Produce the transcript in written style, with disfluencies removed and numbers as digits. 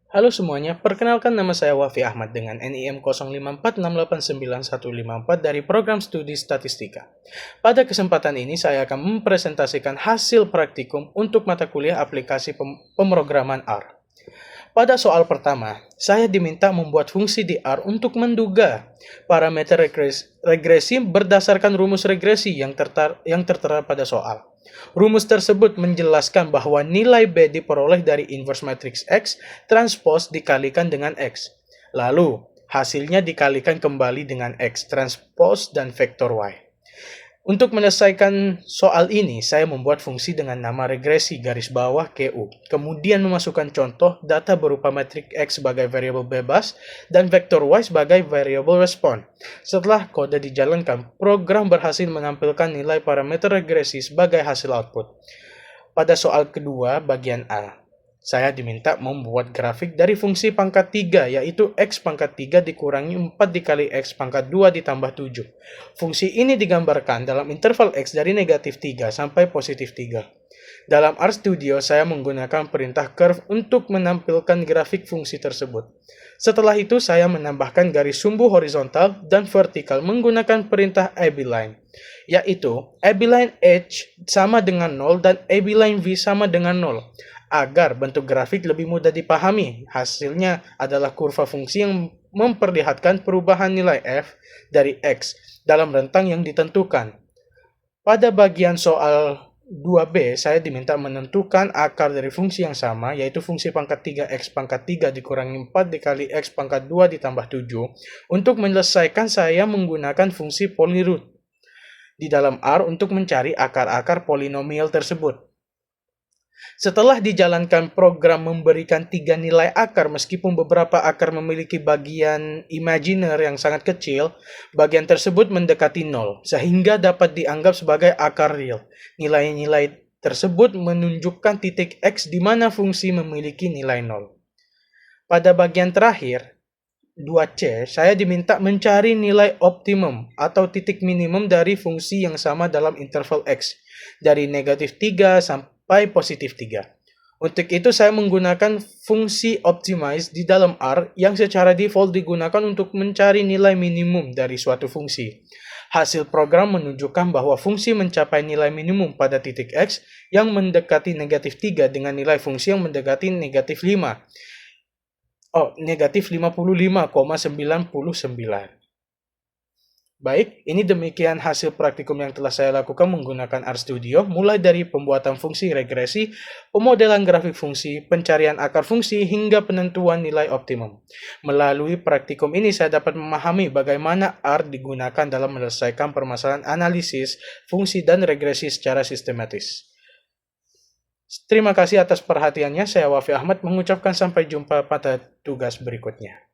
Halo semuanya, perkenalkan nama saya Wafi Ahmad dengan NIM 0546899154 dari Program Studi Statistika. Pada kesempatan ini saya akan mempresentasikan hasil praktikum untuk mata kuliah aplikasi pemrograman R. Pada soal pertama, saya diminta membuat fungsi di R untuk menduga parameter regresi berdasarkan rumus regresi yang tertera pada soal. Rumus tersebut menjelaskan bahwa nilai B diperoleh dari inverse matrix X transpose dikalikan dengan X. Lalu, hasilnya dikalikan kembali dengan X transpose dan vektor Y. Untuk menyelesaikan soal ini, saya membuat fungsi dengan nama regresi garis bawah QU. Kemudian memasukkan contoh data berupa matriks X sebagai variabel bebas dan vektor Y sebagai variabel respon. Setelah kode dijalankan, program berhasil menampilkan nilai parameter regresi sebagai hasil output. Pada soal kedua, bagian A, saya diminta membuat grafik dari fungsi pangkat 3, yaitu X pangkat 3 dikurangi 4 dikali X pangkat 2 ditambah 7. Fungsi ini digambarkan dalam interval X dari negatif 3 sampai positif 3. Dalam RStudio, saya menggunakan perintah curve untuk menampilkan grafik fungsi tersebut. Setelah itu, saya menambahkan garis sumbu horizontal dan vertikal menggunakan perintah abline, yaitu abline H sama dengan 0 dan abline V sama dengan 0. Agar bentuk grafik lebih mudah dipahami, hasilnya adalah kurva fungsi yang memperlihatkan perubahan nilai f dari x dalam rentang yang ditentukan. Pada bagian soal 2b, saya diminta menentukan akar dari fungsi yang sama, yaitu fungsi pangkat 3x pangkat 3 dikurangi 4 dikali x pangkat 2 ditambah 7. Untuk menyelesaikan, saya menggunakan fungsi polyroot di dalam R untuk mencari akar-akar polinomial tersebut. Setelah dijalankan, program memberikan 3 nilai akar. Meskipun beberapa akar memiliki bagian imajiner yang sangat kecil, bagian tersebut mendekati 0, sehingga dapat dianggap sebagai akar real. Nilai-nilai tersebut menunjukkan titik X di mana fungsi memiliki nilai 0. Pada bagian terakhir, 2C, saya diminta mencari nilai optimum atau titik minimum dari fungsi yang sama dalam interval X, dari negatif 3 sampai positif 3. Untuk itu, saya menggunakan fungsi optimize di dalam R yang secara default digunakan untuk mencari nilai minimum dari suatu fungsi. Hasil program menunjukkan bahwa fungsi mencapai nilai minimum pada titik X yang mendekati negatif 3 dengan nilai fungsi yang mendekati negatif 5. Negatif 55,99. Baik, ini demikian hasil praktikum yang telah saya lakukan menggunakan RStudio, mulai dari pembuatan fungsi regresi, pemodelan grafik fungsi, pencarian akar fungsi, hingga penentuan nilai optimum. Melalui praktikum ini, saya dapat memahami bagaimana R digunakan dalam menyelesaikan permasalahan analisis, fungsi, dan regresi secara sistematis. Terima kasih atas perhatiannya. Saya Wafi Ahmad mengucapkan sampai jumpa pada tugas berikutnya.